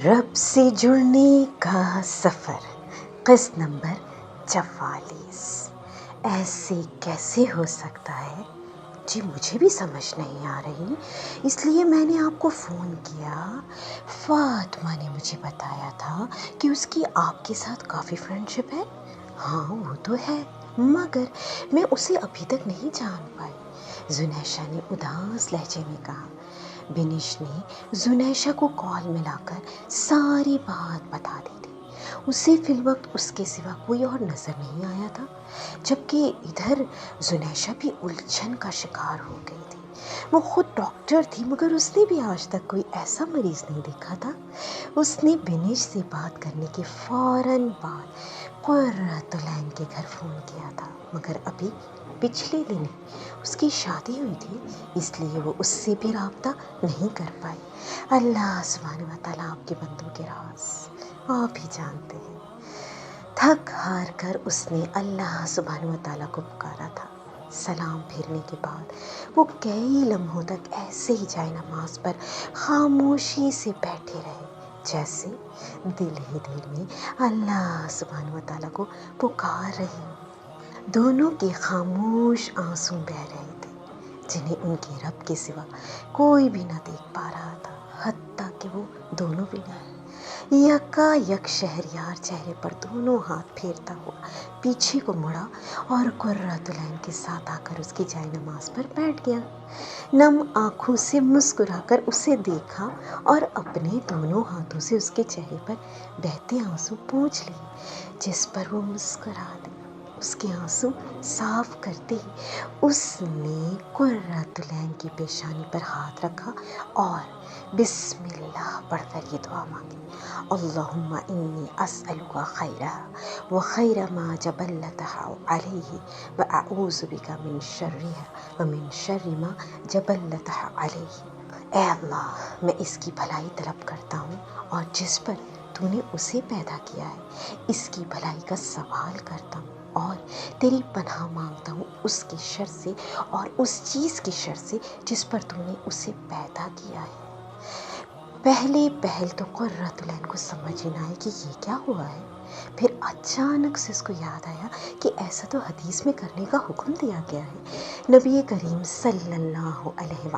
रब से जुड़ने का सफ़र, क़िस्त नंबर 44। ऐसे कैसे हो सकता है जी, मुझे भी समझ नहीं आ रही, इसलिए मैंने आपको फ़ोन किया। फ़ातिमा ने मुझे बताया था कि उसकी आपके साथ काफ़ी फ्रेंडशिप है। हाँ, वो तो है, मगर मैं उसे अभी तक नहीं जान पाई। जुनैशा ने उदास लहजे में कहा। बिनिश ने जुनैशा को कॉल मिलाकर सारी बात बता दी थी। उसे फिलवक्त उसके सिवा कोई और नज़र नहीं आया था, जबकि इधर जुनैशा भी उलझन का शिकार हो गई थी। वो खुद डॉक्टर थी, मगर उसने भी आज तक कोई ऐसा मरीज़ नहीं देखा था। उसने बिनिश से बात करने के फ़ौरन बाद कुर्रतुलैन के घर फ़ोन किया था, मगर अभी पिछले दिन उसकी शादी हुई थी, इसलिए वो उससे भी राब्ता नहीं कर पाई। अल्लाह सुब्हानहू व तआला आपके बंदों के राज आप ही जानते हैं। थक हार कर उसने अल्लाह सुब्हानहू व तआला को पुकारा था। सलाम फेरने के बाद वो कई लम्हों तक ऐसे ही जाए नमाज पर खामोशी से बैठे रहे, जैसे दिल ही दिल में अल्लाह सुब्हानहू व तआला को पुकार रहे हों। दोनों के खामोश आंसू बह रहे थे, जिन्हें उनके रब के सिवा कोई भी न देख पा रहा था, हत्ता कि वो दोनों भी नहीं। यकायक शहरयार चेहरे पर दोनों हाथ फेरता हुआ पीछे को मुड़ा और कुर्रतुलैन के साथ आकर उसकी जाए नमाज पर बैठ गया। नम आँखों से मुस्कुराकर उसे देखा और अपने दोनों हाथों से उसके चेहरे पर बहते आंसू पोंछ लिए, जिस पर वो मुस्कुरा दी। उसके आंसू साफ करते ही उसने कुर्रतुलैन की पेशानी पर हाथ रखा और बिस्मिल्लाह पढ़कर ये दुआ मांगी। अल्लाहुम्मा इन्नी अस्अलुका खैरहा व खैर मा जबल्लतहा अलैहि व अऊज़ु बिका मिन शर्रिहा व मिन शर्रि मा जबल्लतहा अलैहि। ऐ अल्लाह, मैं इसकी भलाई तलब करता हूँ और जिस पर तूने उसे पैदा किया है, इसकी भलाई का सवाल करता हूँ और तेरी पनाह मांगता हूँ उसके शर से और उस चीज़ के शर से जिस पर तूने उसे पैदा किया है। पहल तो कुर्रतुलैन को समझ ही ना आए कि ये क्या हुआ है। फिर अचानक से उसको याद आया कि ऐसा तो हदीस में करने का हुक्म दिया गया है। नबी करीम सल्लल्लाहु अलैहि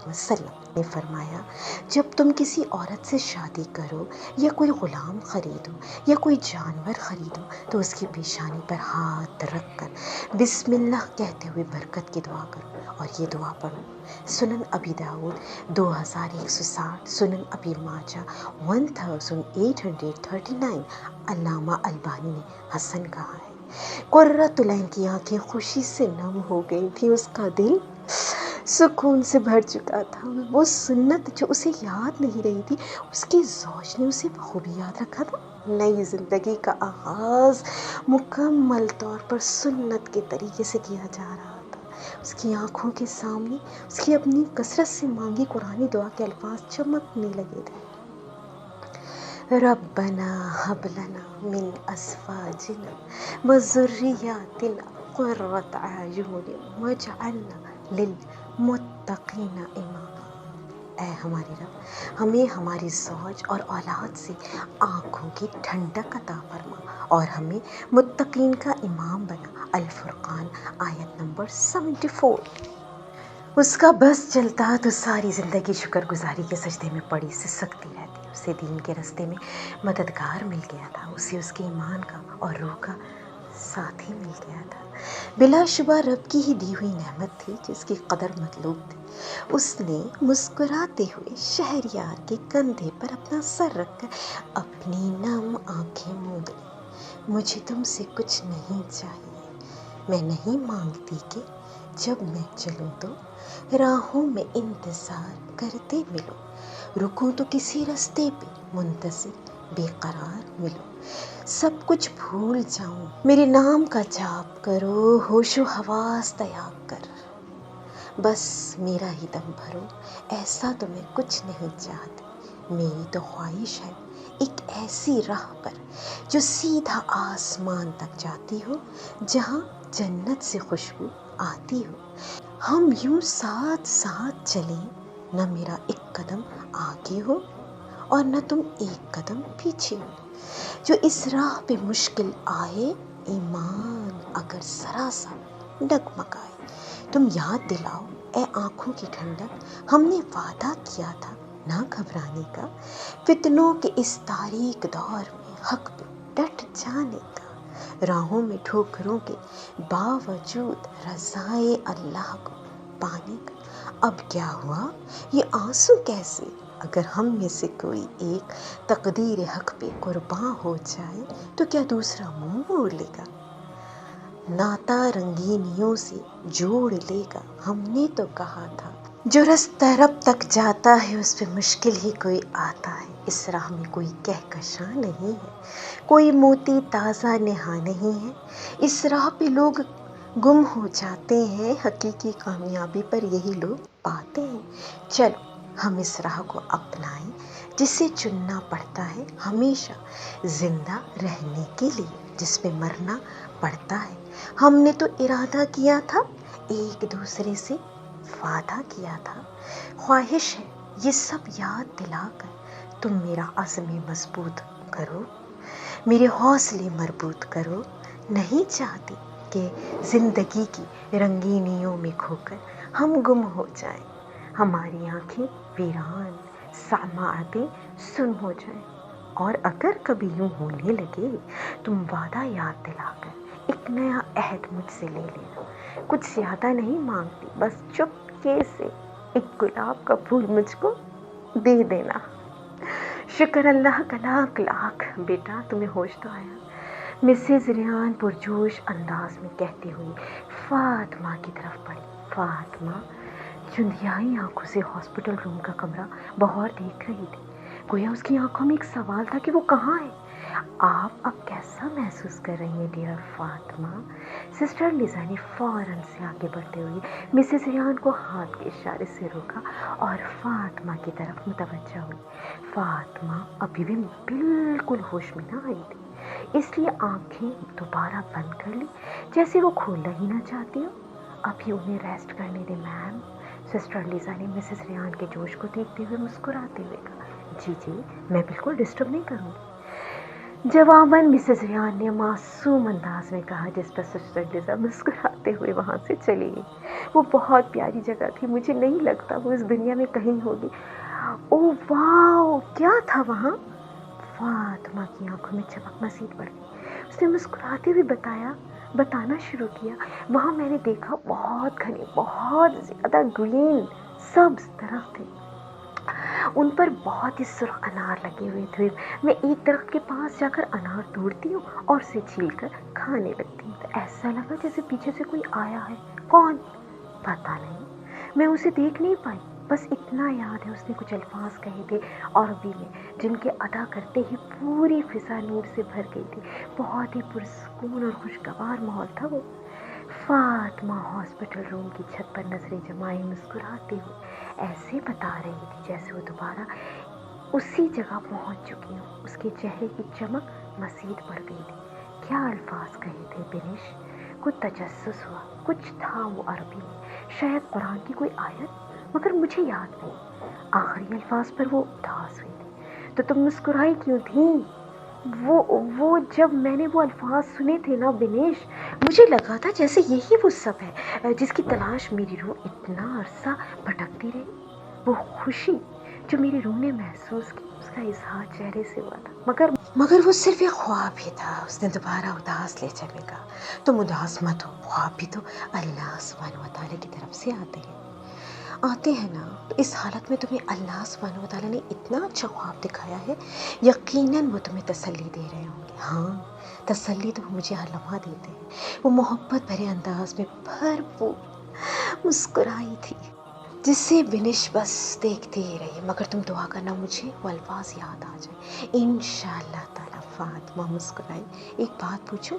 वसल्लम ने फरमाया, जब तुम किसी औरत से शादी करो या कोई ग़ुलाम ख़रीदो या कोई जानवर ख़रीदो, तो उसकी पेशानी पर हाथ रख कर बिस्मिल्लाह कहते हुए बरकत की दुआ करो और ये दुआ पढ़ो। सुनन अबी दाऊद 2160, सुनन अबी माजा 1839। अल्लामा अलबानी ने हसन कहा है। कुर्रतुलैन की आंखें खुशी से नम हो गई थी, उसका दिल सुकून से भर चुका था। वो सुन्नत जो उसे याद नहीं रही थी, उसकी ज़ौज ने उसे बखूबी याद रखा था। नई ज़िंदगी का आगाज़ मुकम्मल तौर पर सुन्नत के तरीके से किया जा रहा था। उसकी आंखों के सामने उसकी अपनी कसरत से मांगी कुरानी दुआ के अल्फाज चमकने लगे थे। रब्बना हब लना मिन अज़वाजिना व ज़ुर्रिय्यातिना क़ुर्रता अयुन वजअलना लिलमुत्तक़ीना इमामा। ऐ हमारे रब, हमें हमारी ज़ौज और औलाद से आँखों की ठंडक अता फरमा और हमें मुत्तक़ीन का इमाम बना। अल फुरक़ान आयत नंबर 74। उसका बस चलता तो सारी ज़िंदगी शुक्रगुजारी के सजदे में पड़ी सिसकती रहती। उसे दीन के रास्ते में मददगार मिल गया था, उसे उसके ईमान का और रूह का साथी मिल गया था। बिलाशुबा रब की ही दी हुई नेमत थी, जिसकी कदर मतलूब थी। उसने मुस्कुराते हुए शहरयार के कंधे पर अपना सर रखकर अपनी नम आंखें मूंद ली। मुझे तुमसे कुछ नहीं चाहिए, मैं नहीं मांगती कि जब मैं चलूँ तो राहों में इंतज़ार करते मिलो, रुकूं तो किसी रास्ते पे मुंतज़िर बेकरार मिलो। सब कुछ भूल जाऊं, मेरे नाम का जाप करो, होशो हवास त्याग कर, बस मेरा ही दम भरो, ऐसा तो मैं कुछ नहीं चाहती। मेरी तो ख्वाहिश है एक ऐसी राह पर जो सीधा आसमान तक जाती हो, जहाँ जन्नत से खुशबू आती हो। हम यूं साथ साथ चलें, न मेरा एक कदम आगे हो और न तुम एक कदम पीछे हो। जो इस राह पे मुश्किल आए, ईमान अगर ज़रा सा डगमगाए, तुम याद दिलाओ ए आँखों की ठंडक, हमने वादा किया था ना घबराने का। फितनों के इस तारीक दौर में हक पे डट जाने का। राहों में ठोकरों के बावजूद रज़ाए अल्लाह को पाने का। अब क्या हुआ ये आंसू कैसे, अगर हम में से कोई एक तकदीर हक पे कुर्बान हो जाए तो क्या दूसरा मुंह मोड़ लेगा? नाता रंगीनियों से जोड़ लेगा, हमने तो कहा था। जो रास्ता रब तक जाता है उस पे मुश्किल ही कोई आता है। इस राह में कोई कहकशां नहीं है, कोई मोती ताज़ा नेहा नहीं है। इस राह पे लोग गुम हो जाते हैं, हकीकी कामयाबी पर यही लोग पाते हैं। चलो हम इस राह को अपनाएं जिसे चुनना पड़ता है हमेशा जिंदा रहने के लिए, जिस पे मरना पड़ता है। हमने तो इरादा किया था, एक दूसरे से वादा किया था। ख्वाहिश है ये सब याद दिलाकर तुम मेरा अज़्म मजबूत करो, मेरे हौसले मरबूत करो। नहीं चाहती कि ज़िंदगी की रंगीनियों में खोकर हम गुम हो जाएं, हमारी आँखें वीरान, सामाअतें सुन हो जाएं। और अगर कभी यूँ होने लगे, तुम वादा याद दिलाकर एक नया अहद मुझसे ले लेना। कुछ ज़्यादा नहीं मांगती, बस चुपके से एक गुलाब का फूल मुझको दे देना। शुक्र अल्लाह का लाख लाख बेटा, तुम्हें होश तो आया। मिसेज़ रियान पुरजोश अंदाज में कहती हुई फातिमा की तरफ बढ़ी। फातिमा चुंधियाई आंखों से हॉस्पिटल रूम का कमरा बहौर देख रही थी। गोया उसकी आंखों में एक सवाल था कि वो कहाँ है। आप अब कैसा महसूस कर रही हैं डियर फातिमा? सिस्टर लिज़ा ने फ़ौरन से आगे बढ़ते हुए मिसेस रियान को हाथ के इशारे से रोका और फातिमा की तरफ मुतवज्जह हुई। फातिमा अभी भी बिल्कुल होश में ना आई थी, इसलिए आंखें दोबारा बंद कर ली, जैसे वो खोलना ही ना चाहती हो। अभी उन्हें रेस्ट करने दे मैम, सिस्टर लिज़ा ने मिसेस रियान के जोश को देखते हुए मुस्कुराते हुए कहा। जी जी, मैं बिल्कुल डिस्टर्ब नहीं करूँगी, जवाबन मिसेस रियान ने मासूम अंदाज में कहा, जिस पर सिस्टर लिज़ा मुस्कुराते हुए वहाँ से चली गई। वो बहुत प्यारी जगह थी, मुझे नहीं लगता वो इस दुनिया में कहीं होगी। ओह वाह, क्या था वहाँ? फातिमा की आंखों में चमक मज़ीद बढ़ गई। उसने मुस्कुराते हुए बताना शुरू किया। वहाँ मैंने देखा बहुत घने, बहुत ज़्यादा ग्रीन सब्ज़ दरख्त थे, उन पर बहुत ही सुर्ख अनार लगे हुए थे। मैं एक दरख्त के पास जाकर अनार तोड़ती हूँ और उसे छीलकर खाने लगती हूँ, तो ऐसा लगा जैसे पीछे से कोई आया है। कौन? पता नहीं, मैं उसे देख नहीं पाई, बस इतना याद है उसने कुछ अल्फाज कहे थे अरबी में, जिनके अदा करते ही पूरी फिजा नूर से भर गई थी। बहुत ही पुरसकून और खुशगवार माहौल था वो। फातिमा हॉस्पिटल रूम की छत पर नजरें जमाए मुस्कुराती हुई ऐसे बता रही थी जैसे वो दोबारा उसी जगह पहुंच चुकी हो। उसके चेहरे की चमक मज़ीद बढ़ गई थी। क्या अल्फाज कहे थे बिनिश? कुछ तजस्सुस हुआ, कुछ था वो अरबी में, शायद कुरान की कोई आयत, मगर मुझे याद नहीं। आखिरी अल्फाज पर वो उदास हुई थी। तो तुम मुस्कुराई क्यों थी? वो जब मैंने वो अल्फाज सुने थे ना बिनेश, मुझे लगा था जैसे यही वो सब है जिसकी तलाश मेरी रूह इतना अरसा भटकती रही। वो खुशी जो मेरी रूह ने महसूस की, उसका इजहार चेहरे से हुआ था, मगर वो सिर्फ एक ख्वाब ही था। उसने दोबारा उदास ले चलेगा। तुम उदास मत हो, ख्वाब भी तो अल्लाह सुब्हानहू व तआला की तरफ से आते हैं ना। तो इस हालत में तुम्हें अल्लाह सुब्हानहू व तआला ने इतना अच्छा ख्वाब दिखाया है, यकीनन वो तुम्हें तसल्ली दे रहे होंगे। हाँ, तसल्ली तो मुझे हर लम्हा देते हैं। वो मोहब्बत भरे अंदाज में भरपूर मुस्कुराई थी, जिससे बिनिश बस देखते ही रही। मगर तुम दुआ करना मुझे वो अल्फाज याद आ जाए इंशाअल्लाह ताला। फातिमा मुस्कुराई। एक बात पूछूं?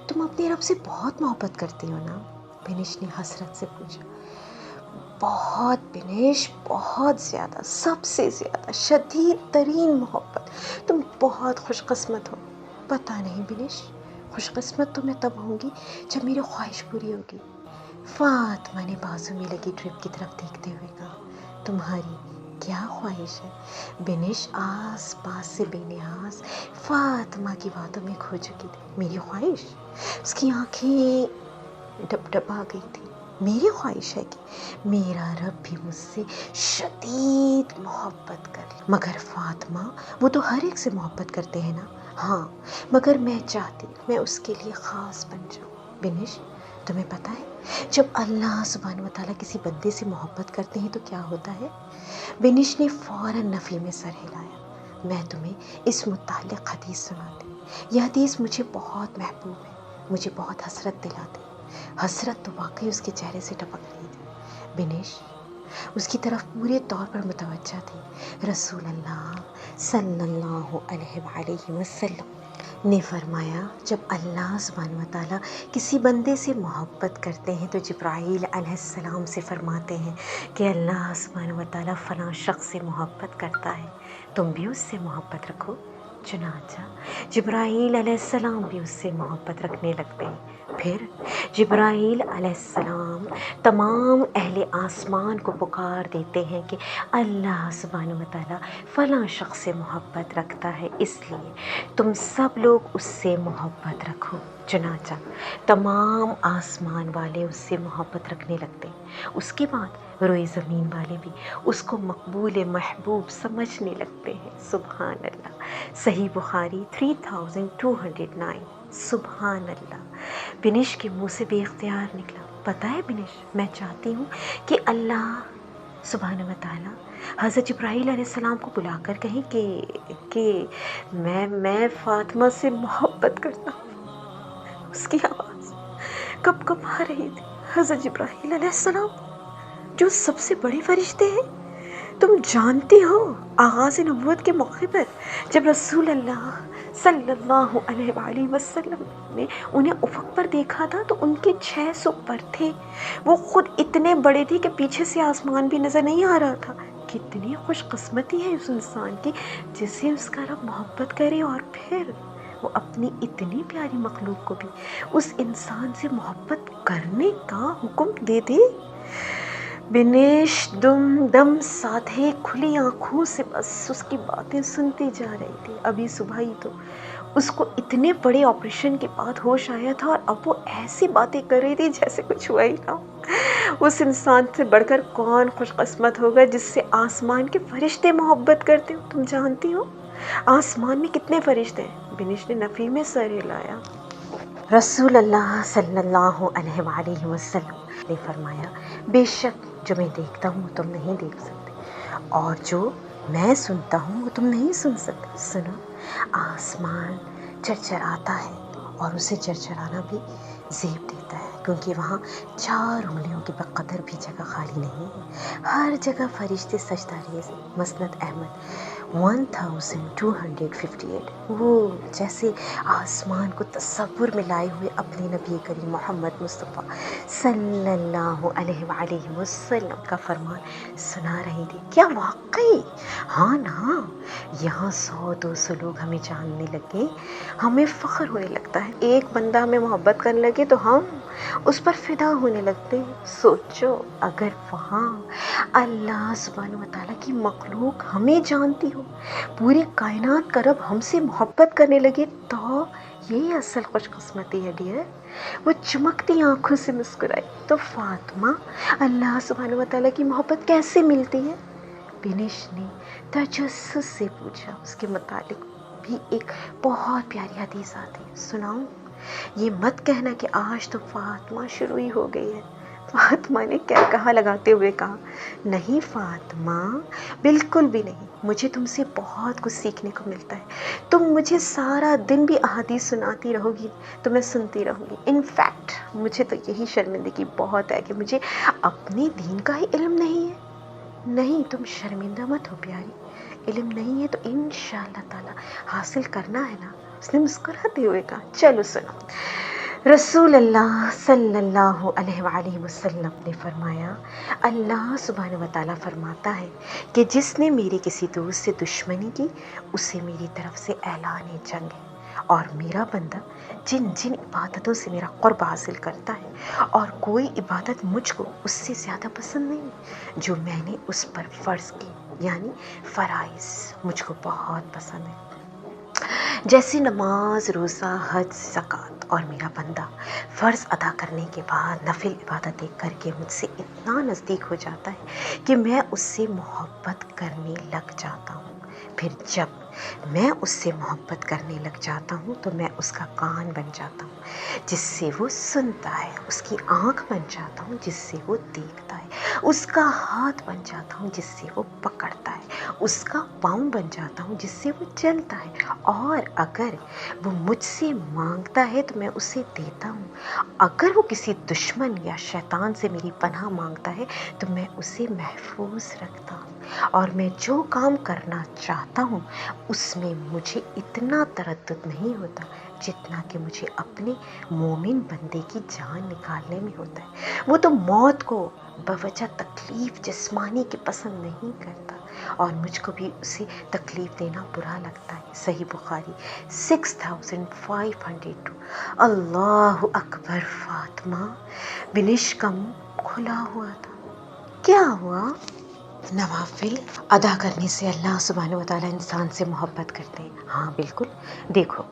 तुम अपने रब से बहुत मोहब्बत करती हो ना? बिनिश ने हसरत से पूछा। बहुत बिनेश, बहुत ज़्यादा, सबसे ज़्यादा, शदीद तरीन मोहब्बत। तुम बहुत खुशकिस्मत हो। पता नहीं बिनेश, खुशकिस्मत तो मैं तब होंगी जब मेरी ख्वाहिश पूरी होगी। फातिमा ने बाजू में लगी ड्रिप की तरफ देखते हुए कहा। तुम्हारी کیا خواہش ہے؟ بنش آس پاس سے بے نیاز فاطمہ کی باتوں میں کھو چکی تھی. میری خواہش؟ اس کی آنکھیں ڈب ڈبا گئی تھی. میری خواہش ہے کہ میرا رب بھی مجھ سے شدید محبت کر لے. مگر فاطمہ، وہ تو ہر ایک سے محبت کرتے ہیں نا. ہاں، مگر میں چاہتی میں اس کے لیے خاص بن جاؤں. بنش، تمہیں پتہ ہے جب اللہ سبحانہ و تعالیٰ کسی بندے سے محبت کرتے ہیں تو کیا ہوتا ہے؟ بنش نے فوراً نفی میں سر ہلایا. میں تمہیں اس متعلق حدیث سناتی. یہ حدیث مجھے بہت محبوب ہے، مجھے بہت حسرت دلاتی. حسرت تو واقعی اس کے چہرے سے ٹپک رہی تھی. بنش اس کی طرف پورے طور پر متوجہ تھی. رسول اللہ صلی اللہ علیہ وآلہ وسلم نے فرمایا، جب اللہ سبحانہ و تعالیٰ کسی بندے سے محبت کرتے ہیں تو جبرائیل علیہ السلام سے فرماتے ہیں کہ اللہ سبحانہ و تعالیٰ فلاں شخص سے محبت کرتا ہے، تم بھی اس سے محبت رکھو. چنانچہ جبرائیل علیہ السلام بھی اس سے محبت رکھنے لگتے ہیں. پھر جبرائیل علیہ السلام تمام اہل آسمان کو پکار دیتے ہیں کہ اللہ سبحانہ و تعالیٰ فلاں شخص سے محبت رکھتا ہے، اس لیے تم سب لوگ اس سے محبت رکھو. چنانچہ تمام آسمان والے اس سے محبت رکھنے لگتے ہیں. اس کے بعد روئے زمین والے بھی اس کو مقبول محبوب سمجھنے لگتے ہیں. سبحان اللہ. صحیح بخاری 3209. سبحان اللہ. بنش کے منہ سے بے اختیار نکلا، پتہ ہے بنش، میں چاہتی ہوں کہ اللہ سبحانہ و تعالیٰ حضرت جبرائیل علیہ السلام کو بلا کر کہیں کہ میں فاطمہ سے محبت کرتا ہوں. اس کی آواز کب کب آ رہی تھی. حضرت جبرائیل علیہ السلام جو سب سے بڑے فرشتے ہیں، تم جانتی ہو آغاز نبوت کے موقع پر جب رسول اللہ صلی اللہ علیہ وآلہ وسلم نے انہیں افق پر دیکھا تھا تو ان کے 600 پر تھے. وہ خود اتنے بڑے تھے کہ پیچھے سے آسمان بھی نظر نہیں آ رہا تھا. کتنی خوش قسمتی ہے اس انسان کی جس سے اس کا رب محبت کرے، اور پھر وہ اپنی اتنی پیاری مخلوق کو بھی اس انسان سے محبت کرنے کا حکم دے دے. بنش دم ساتھے کھلی آنکھوں سے بس اس کی باتیں سنتی جا رہی تھی. ابھی صبح ہی تو اس کو اتنے بڑے آپریشن کے بعد ہوش آیا تھا، اور اب وہ ایسی باتیں کر رہی تھی جیسے کچھ ہوا ہی نہ. اس انسان سے بڑھ کر کون خوش قسمت ہوگا جس سے آسمان کے فرشتے محبت کرتے ہو. تم جانتی ہو آسمان میں کتنے فرشتے ہیں؟ بنش نے نفی میں سر ہلایا. رسول اللہ صلی اللہ علیہ وآلہ وسلم نے فرمایا، بے شک جو میں دیکھتا ہوں تم نہیں دیکھ سکتے، اور جو میں سنتا ہوں وہ تم نہیں سن سکتے. سنو، آسمان چرچراتا ہے، اور اسے چرچرانا بھی زیب دیتا ہے، کیونکہ وہاں 4 انگلیوں کے بقدر بھی جگہ خالی نہیں ہے. ہر جگہ فرشتے سجدہ ریز. مسند احمد 1258. وہ جیسے آسمان کو تصور میں لائے ہوئے اپنے نبی کریم محمد مصطفیٰ صلی اللہ علیہ وآلہ وسلم کا فرمان سنا رہی تھی. کیا واقعی؟ ہاں نا، یہاں 100-200 لوگ ہمیں جاننے لگے، ہمیں فخر ہونے لگتا ہے. ایک بندہ ہمیں محبت کرنے لگے تو ہم اس پر فدا ہونے لگتے ہیں. سوچو اگر وہاں اللہ سبحانہ و تعالیٰ کی مخلوق ہمیں جانتی ہو، پوری کائنات کا رب ہم سے محبت کرنے لگے، تو یہی اصل خوش قسمتی ہے ڈیئر. وہ چمکتی آنکھوں سے مسکرائی. تو فاطمہ، اللہ سبحانہ و تعالیٰ کی محبت کیسے ملتی ہے؟ بنش نے تجسس سے پوچھا. اس کے متعلق بھی ایک بہت پیاری حدیث آتی ہے، سناؤں؟ یہ مت کہنا کہ آج تو فاطمہ شروع ہی ہو گئی ہے. فاطمہ نے کیا کہا لگاتے ہوئے کہا، نہیں فاطمہ، بالکل بھی نہیں. مجھے تم سے بہت کچھ سیکھنے کو ملتا ہے. تم مجھے سارا دن بھی احادیث سناتی رہو گی تو میں سنتی رہوں گی. انفیکٹ مجھے تو یہی شرمندگی بہت ہے کہ مجھے اپنے دین کا ہی علم نہیں ہے. نہیں، تم شرمندہ مت ہو پیاری. علم نہیں ہے تو انشاءاللہ تعالی حاصل کرنا ہے نا. اس نے مسکراتے ہوئے کہا. چلو سنو. رسول اللہ صلی اللہ علیہ وآلہ وسلم نے فرمایا، اللہ سبحانہ و تعالیٰ فرماتا ہے کہ جس نے میری کسی دوست سے دشمنی کی، اسے میری طرف سے اعلان جنگ ہے. اور میرا بندہ جن جن عبادتوں سے میرا قرب حاصل کرتا ہے، اور کوئی عبادت مجھ کو اس سے زیادہ پسند نہیں جو میں نے اس پر فرض کی. یعنی فرائض مجھ کو بہت پسند ہے، جیسے نماز، روزہ، حج، زکوٰۃ، اور میرا بندہ فرض ادا کرنے کے بعد نفل عبادتیں کر کے مجھ سے اتنا نزدیک ہو جاتا ہے کہ میں اس سے محبت کرنے لگ جاتا ہوں۔ پھر جب میں اس سے محبت کرنے لگ جاتا ہوں تو میں اس کا کان بن جاتا ہوں جس سے وہ سنتا ہے، اس کی آنکھ بن جاتا ہوں جس سے وہ دیکھتا ہے، اس کا ہاتھ بن جاتا ہوں جس سے وہ پکڑتا ہے، اس کا پاؤں بن جاتا ہوں جس سے وہ چلتا ہے، اور اگر وہ مجھ سے مانگتا ہے تو میں اسے دیتا ہوں، اگر وہ کسی دشمن یا شیطان سے میری پناہ مانگتا ہے تو میں اسے محفوظ رکھتا ہوں، اور میں جو کام کرنا چاہتا ہوں اس میں مجھے اتنا تردد نہیں ہوتا جتنا کہ مجھے اپنے مومن بندے کی جان نکالنے میں ہوتا ہے۔ وہ تو موت کو بوجہ تکلیف جسمانی کی پسند نہیں کرتا، اور مجھ کو بھی اسے تکلیف دینا برا لگتا ہے۔ صحیح بخاری 6502۔ اللہ اکبر، فاطمہ بنش کا منہ کھلا ہوا تھا۔ کیا ہوا؟ نوافل ادا کرنے سے اللہ سبحانہ وتعالیٰ انسان سے محبت کرتے ہیں۔ ہاں بالکل، دیکھو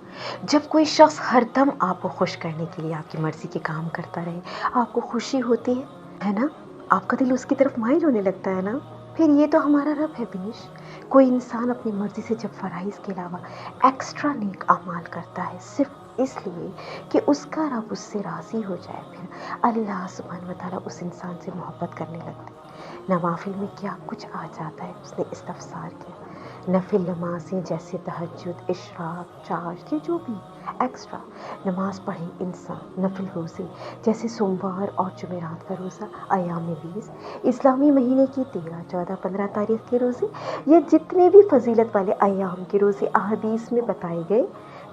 جب کوئی شخص ہر دم آپ کو خوش کرنے کے لیے آپ کی مرضی کے کام کرتا رہے، آپ کو خوشی ہوتی ہے نا، آپ کا دل اس کی طرف مائل ہونے لگتا ہے نا، پھر یہ تو ہمارا رب ہے بنش۔ کوئی انسان اپنی مرضی سے جب فرائض کے علاوہ ایکسٹرا نیک اعمال کرتا ہے صرف اس لیے کہ اس کا رب اس سے راضی ہو جائے، پھر اللہ سبحانہ وتعالیٰ اس انسان سے محبت کرنے لگتے ہیں۔ نوافل میں کیا کچھ آ جاتا ہے، اس نے استفسار کیا۔ نفل نمازیں جیسے تہجد، اشراق، چاشت، یہ جو بھی ایکسٹرا نماز پڑھے انسان، نفل روزے جیسے سوموار اور جمعرات کا روزہ، ایام 20، اسلامی مہینے کی 13، 14، 15 تاریخ کے روزے، یا جتنے بھی فضیلت والے ایام کے روزے احادیث میں بتائے گئے،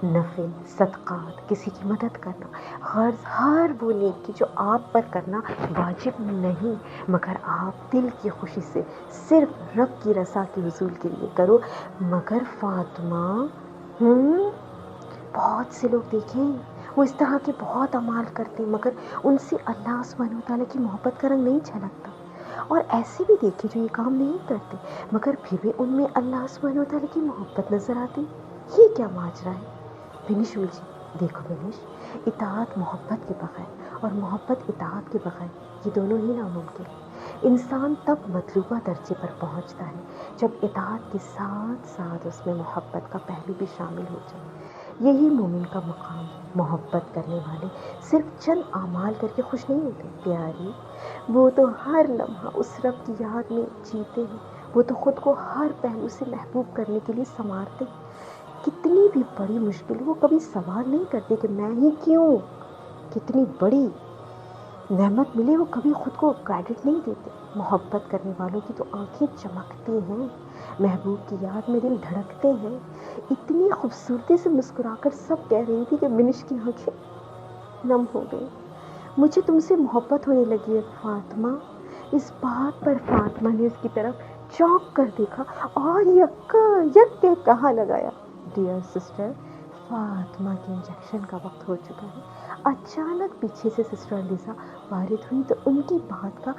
نفل، صدقات، کسی کی مدد کرنا، غرض ہر وہ نیکی جو آپ پر کرنا واجب نہیں مگر آپ دل کی خوشی سے صرف رب کی رضا کے حصول کے لیے کرو۔ مگر فاطمہ بہت سے لوگ دیکھیں وہ اس طرح کے بہت اعمال کرتے ہیں مگر ان سے اللہ سبحانہ وتعالیٰ کی محبت کا رنگ نہیں چھلکتا، اور ایسے بھی دیکھے جو یہ کام نہیں کرتے مگر پھر بھی ان میں اللہ سبحانہ وتعالیٰ کی محبت نظر آتی۔ یہ کیا ماجرا ہے؟ بنش الجھی، دیکھو بنش، اطاعت محبت کے بغیر اور محبت اطاعت کے بغیر یہ دونوں ہی ناممکن ہیں۔ انسان تب مطلوبہ درجے پر پہنچتا ہے جب اطاعت کے ساتھ ساتھ اس میں محبت کا پہلو بھی شامل ہو جائے۔ یہی مومن کا مقام ہے۔ محبت کرنے والے صرف چند اعمال کر کے خوش نہیں ہوتے پیاری، وہ تو ہر لمحہ اس رب کی یاد میں جیتے ہیں، وہ تو خود کو ہر پہلو سے محبوب کرنے کے لیے سنوارتے ہیں۔ کتنی بھی بڑی مشکل وہ کبھی سوال نہیں کرتے کہ میں ہی کیوں، کتنی بڑی نعمت ملے وہ کبھی خود کو کریڈٹ نہیں دیتے۔ محبت کرنے والوں کی تو آنکھیں چمکتی ہیں، محبوب کی یاد میں دل دھڑکتے ہیں۔ اتنی خوبصورتی سے مسکرا کر سب کہہ رہی تھی کہ بنش کی آنکھیں نم ہو گئی۔ مجھے تم سے محبت ہونے لگی ہے فاطمہ۔ اس بات پر فاطمہ نے اس کی طرف چونک کر دیکھا اور یک کہا لگایا، ڈیئر سسٹر، فاطمہ کے انجیکشن کا وقت ہو چکا ہے۔ اچانک پیچھے سے سسٹر علیزہ وارد ہوئی تو ان کی بات کا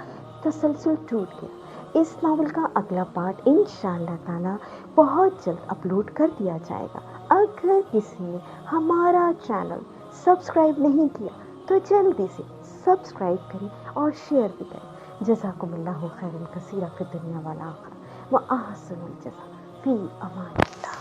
تسلسل ٹوٹ گیا۔ اس ناول کا اگلا پارٹ انشاءاللہ تعالی بہت جلد اپلوڈ کر دیا جائے گا۔ اگر کسی نے ہمارا چینل سبسکرائب نہیں کیا تو جلدی سے سبسکرائب کریں اور شیئر بھی کریں۔ جزاکم اللہ خیرا کثیرا فی الدنیا والآخرہ، وأحسن الجزاء، فی امان اللہ۔